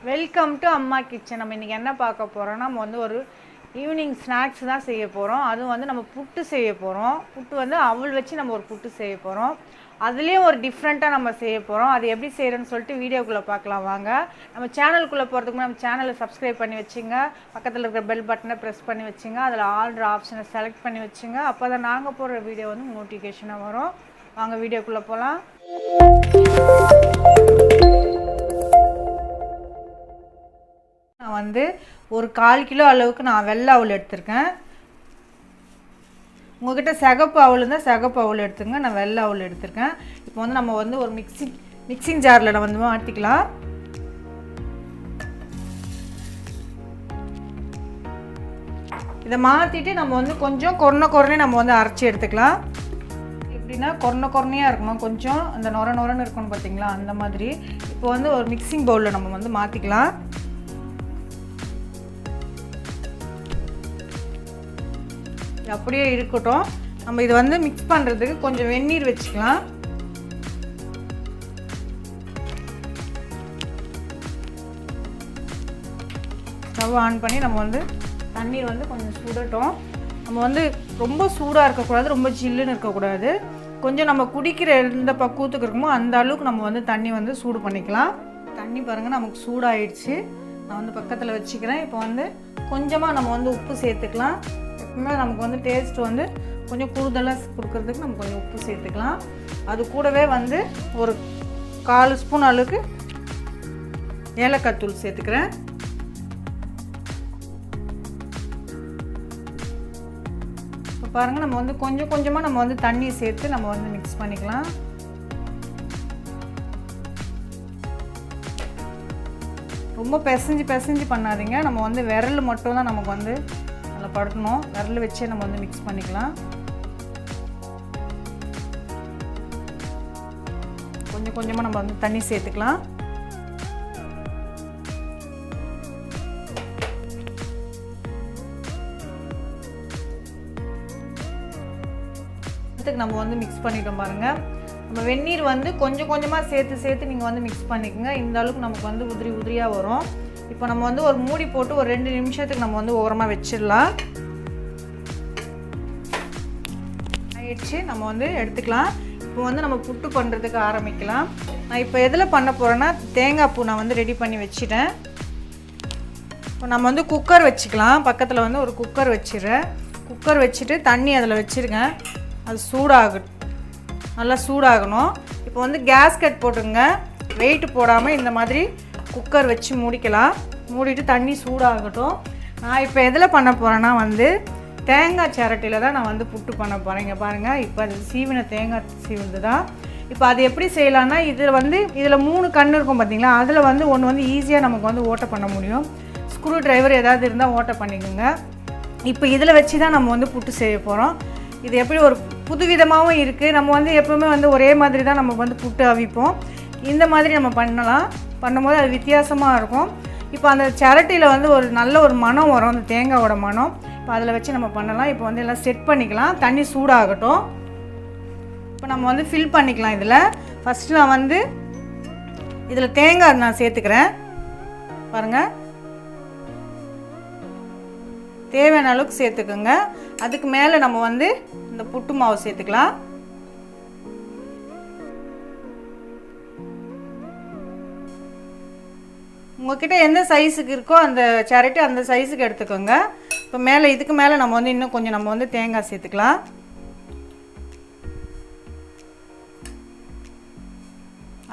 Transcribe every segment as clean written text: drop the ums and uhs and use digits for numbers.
Welcome to அம்மா kitchen. நம்ம இன்றைக்கி என்ன பார்க்க போகிறோம்னா, நம்ம வந்து ஒரு ஈவினிங் ஸ்நாக்ஸ் தான் செய்ய போகிறோம். அதுவும் வந்து நம்ம புட்டு செய்ய போகிறோம். புட்டு வந்து அவல் வச்சு நம்ம ஒரு புட்டு செய்ய போகிறோம். அதுலேயும் ஒரு டிஃப்ரெண்ட்டாக நம்ம செய்ய போகிறோம். அது எப்படி செய்கிறேன்னு சொல்லிட்டு வீடியோக்குள்ளே பார்க்கலாம் வாங்க. நம்ம சேனலுக்குள்ளே போகிறதுக்கு நம்ம சேனலை சப்ஸ்கிரைப் பண்ணி வச்சுங்க. பக்கத்தில் இருக்கிற பெல் பட்டனை ப்ரெஸ் பண்ணி வச்சுங்க. அதில் ஆல்ட்ரு ஆப்ஷனை செலக்ட் பண்ணி வச்சுங்க. அப்போ தான் நாங்கள் போடுற வீடியோ வந்து நோட்டிஃபிகேஷனாக வரும். வாங்க வீடியோக்குள்ளே போகலாம். நான் வந்து ஒரு 1/4 கிலோ அளவுக்கு நான் வெள்ளை அவல் எடுத்திருக்கேன். உங்கள்கிட்ட சிகப்பு அவல் இருந்தால் சிகப்பு அவல் எடுத்துங்க. நான் வெள்ளை அவல் எடுத்திருக்கேன். இப்போ வந்து நம்ம வந்து ஒரு மிக்சிங் ஜாரில் நம்ம வந்து மாற்றிக்கலாம். இதை மாற்றிட்டு நம்ம வந்து கொஞ்சம் கொரனே நம்ம வந்து அரைச்சி எடுத்துக்கலாம். எப்படின்னா கொரனையாக இருக்கணும், கொஞ்சம் அந்த நொரன்னு இருக்கணும் பார்த்தீங்களா, அந்த மாதிரி. இப்போ வந்து ஒரு மிக்சிங் பவுலில் நம்ம வந்து மாற்றிக்கலாம். அப்படியே இருக்கட்டும். நம்ம இதை வந்து மிக்ஸ் பண்ணுறதுக்கு கொஞ்சம் வெந்நீர் வச்சுக்கலாம். ஸ்டவ் ஆன் பண்ணி நம்ம வந்து தண்ணீர் வந்து கொஞ்சம் சுடட்டும். நம்ம வந்து ரொம்ப சூடாக இருக்கக்கூடாது, ரொம்ப ஜில்லுன்னு இருக்கக்கூடாது. கொஞ்சம் நம்ம குடிக்கிற எந்த பக்குவத்துக்கு இருக்குமோ அந்த அளவுக்கு நம்ம வந்து தண்ணி வந்து சூடு பண்ணிக்கலாம். தண்ணி பாருங்கள் நமக்கு சூடாகிடுச்சு. நான் வந்து பக்கத்தில் வச்சுக்கிறேன். இப்போ வந்து கொஞ்சமாக நம்ம வந்து உப்பு சேர்த்துக்கலாம். எப்பவுமே நமக்கு வந்து டேஸ்ட் வந்து கொஞ்சம் கூடுதலாக கொடுக்கறதுக்கு நம்ம கொஞ்சம் உப்பு சேர்த்துக்கலாம். அது கூடவே வந்து ஒரு 1/4 ஸ்பூன் அளவுக்கு ஏலக்காய் தூள் சேர்த்துக்கிறேன். இப்போ பாருங்கள் நம்ம வந்து கொஞ்சமாக நம்ம வந்து தண்ணி சேர்த்து நம்ம வந்து மிக்ஸ் பண்ணிக்கலாம். ரொம்ப பிசைஞ்சு பண்ணாதீங்க. நம்ம வந்து விரல் மட்டும் தான் நமக்கு வந்து அதில் படணும். விரல் வச்சே நம்ம வந்து மிக்ஸ் பண்ணிக்கலாம். கொஞ்சமாக நம்ம வந்து தண்ணி சேர்த்துக்கலாம். நம்ம வந்து மிக்ஸ் பண்ணிட்டோம் பாருங்கள். நம்ம வெந்நீர் வந்து கொஞ்சமாக சேர்த்து நீங்கள் வந்து மிக்ஸ் பண்ணிக்கோங்க. இந்த அளவுக்கு நமக்கு வந்து உதிரியாக வரும். இப்போ நம்ம வந்து ஒரு மூடி போட்டு ஒரு 2 நிமிஷத்துக்கு நம்ம வந்து ஓரமாக வச்சிடலாம். ஆயிடுச்சு, நம்ம வந்து எடுத்துக்கலாம். இப்போ வந்து நம்ம புட்டு பண்ணுறதுக்கு ஆரம்பிக்கலாம். நான் இப்போ எதில் பண்ண போகிறேன்னா, தேங்காய் பூ நான் வந்து ரெடி பண்ணி வச்சுட்டேன். இப்போ நம்ம வந்து குக்கர் வச்சுக்கலாம். பக்கத்தில் வந்து ஒரு குக்கர் வச்சிடுறேன். குக்கர் வச்சுட்டு தண்ணி அதில் வச்சுருங்க. அது நல்லா சூடாகணும். இப்போ வந்து கேஸ்கட் போட்டுங்க. வெயிட் போடாமல் இந்த மாதிரி குக்கர் வச்சு மூடிக்கலாம். மூடிட்டு தண்ணி சூடாகட்டும். நான் இப்போ எதில் பண்ண போகிறேன்னா வந்து தேங்காய் சிரட்டியில் தான் நான் வந்து புட்டு பண்ண போகிறேன். இங்கே பாருங்கள், இப்போ அது சீவின தேங்காய் சீவுது தான். இப்போ அது எப்படி செய்யலான்னா, இதில் 3 கண் இருக்கும் பார்த்தீங்களா, அதில் வந்து ஒன்று வந்து ஈஸியாக நமக்கு வந்து ஓட்டை பண்ண முடியும். ஸ்க்ரூ டிரைவர் ஏதாவது இருந்தால் ஓட்டை பண்ணிக்கோங்க. இப்போ இதில் வச்சு தான் நம்ம வந்து புட்டு செய்ய போகிறோம். இது எப்படி ஒரு புதுவிதமாகவும் இருக்குது. நம்ம வந்து எப்போவுமே வந்து ஒரே மாதிரி தான் நம்ம வந்து புட்டு அவிப்போம். இந்த மாதிரி நம்ம பண்ணும்போது அது வித்தியாசமாக இருக்கும். இப்போ அந்த சிரட்டியில் வந்து ஒரு நல்ல ஒரு மணம் வரும், அந்த தேங்காயோட மணம். இப்போ அதில் வச்சு நம்ம பண்ணலாம். இப்போ வந்து எல்லாம் செட் பண்ணிக்கலாம். தண்ணி சூடாகட்டும். இப்போ நம்ம வந்து ஃபில் பண்ணிக்கலாம். இதில் ஃபஸ்ட்டு நான் வந்து இதில் தேங்காய் நான் சேர்த்துக்கிறேன். பாருங்கள், தேவையான அளவுக்கு சேர்த்துக்கோங்க. அதுக்கு மேலே நம்ம வந்து இந்த புட்டு மாவு சேர்த்துக்கலாம். உங்கள்கிட்ட எந்த சைஸுக்கு இருக்கோ அந்த சேரட்டி அந்த சைஸுக்கு எடுத்துக்கோங்க. இப்போ மேலே இதுக்கு மேலே நம்ம வந்து இன்னும் கொஞ்சம் நம்ம வந்து தேங்காய் சேர்த்துக்கலாம்.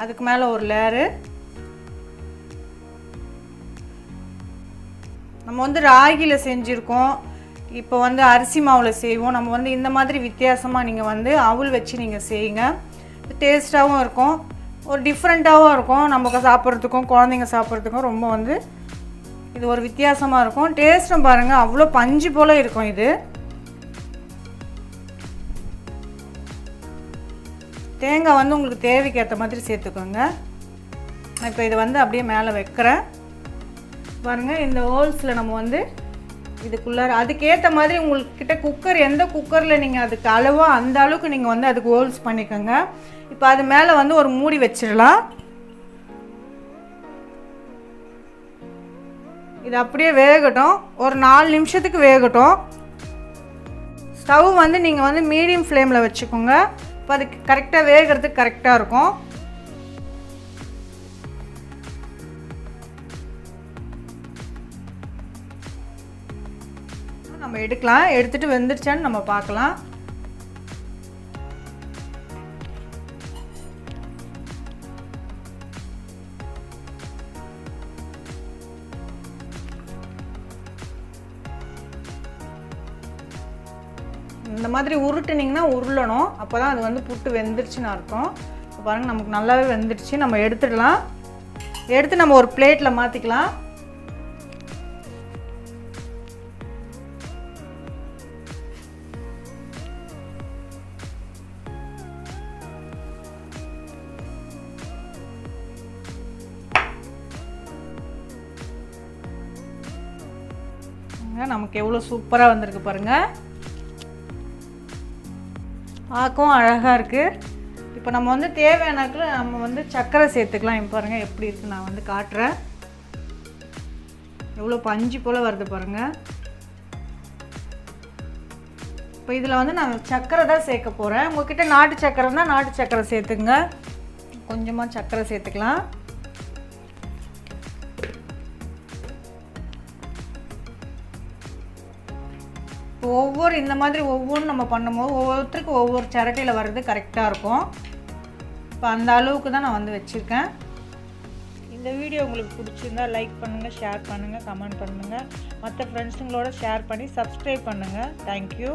அதுக்கு மேலே ஒரு லேயரு. நம்ம வந்து ராகியில் செஞ்சுருக்கோம். இப்போ வந்து அரிசி மாவில் செய்வோம். நம்ம வந்து இந்த மாதிரி வித்தியாசமாக நீங்கள் வந்து அவல் வச்சு நீங்கள் செய்யுங்க. டேஸ்ட்டாகவும் இருக்கும், ஒரு டிஃப்ரெண்ட்டாகவும் இருக்கும். நமக்கு சாப்பிட்றதுக்கும் குழந்தைங்க சாப்பிட்றதுக்கும் ரொம்ப வந்து இது ஒரு வித்தியாசமாக இருக்கும். டேஸ்ட்டும் பாருங்கள், அவ்வளோ பஞ்சு போல் இருக்கும். இது தேங்காய் வந்து உங்களுக்கு தேவைக்கு ஏற்ற மாதிரி சேர்த்துக்கோங்க. நான் இப்போ இதை வந்து அப்படியே மேலே வைக்கிறேன். பாருங்கள், இந்த ஹோல்ஸில் நம்ம வந்து இதுக்குள்ளார அதுக்கேற்ற மாதிரி உங்கள்கிட்ட குக்கர் எந்த குக்கரில் நீங்கள் அதுக்கு அளவோ அந்த அளவுக்கு நீங்கள் வந்து அதுக்கு ஹோல்ஸ் பண்ணிக்கோங்க. இப்போ அது மேலே வந்து ஒரு மூடி வச்சிடலாம். இது அப்படியே வேகட்டும். ஒரு 4 நிமிஷத்துக்கு வேகட்டும். ஸ்டவ் வந்து நீங்கள் வந்து மீடியம் ஃப்ளேமில் வச்சுக்கோங்க. இப்போ அது கரெக்டாக வேகிறதுக்கு கரெக்டாக இருக்கும். நம்ம எடுக்கலாம். எடுத்துகிட்டு வெந்துருச்சான்னு நம்ம பார்க்கலாம். இந்த மாதிரி உருட்டுனிங்கன்னா உருளணும். அப்போ தான் அது வந்து புட்டு வெந்துருச்சுன்னு அர்த்தம். இப்போ பாருங்கள் நமக்கு நல்லாவே வெந்துடுச்சு. நம்ம எடுத்துடலாம். எடுத்து நம்ம ஒரு பிளேட்டில் மாற்றிக்கலாம். நமக்கு எவ்வளோ சூப்பராக வந்திருக்கு பாருங்கள். பார்க்கவும் அழகாக இருக்குது. இப்போ நம்ம வந்து தேவையானாக்கில் நம்ம வந்து சர்க்கரை சேர்த்துக்கலாம். இப்போ பாருங்கள் எப்படி இருக்குது, நான் வந்து காட்டுறேன். எவ்வளோ பஞ்சு போல் வருது பாருங்கள். இப்போ இதில் வந்து நான் சர்க்கரை தான் சேர்க்க போகிறேன். உங்கள்கிட்ட நாட்டு சர்க்கரை தான் நாட்டு சர்க்கரை சேர்த்துங்க. கொஞ்சமாக சர்க்கரை சேர்த்துக்கலாம். ஒவ்வொரு இந்த மாதிரி ஒவ்வொன்றும் நம்ம பண்ணும்போது ஒவ்வொருத்தருக்கு ஒவ்வொரு சரட்டையில் வர்றது கரெக்டாக இருக்கும். இப்போ அந்த அளவுக்கு தான் நான் வந்து வச்சுருக்கேன். இந்த வீடியோ உங்களுக்கு பிடிச்சிருந்தா லைக் பண்ணுங்கள், ஷேர் பண்ணுங்கள், கமெண்ட் பண்ணுங்கள். மற்ற ஃப்ரெண்ட்ஸுங்களோட ஷேர் பண்ணி சப்ஸ்கிரைப் பண்ணுங்கள். தேங்க்யூ.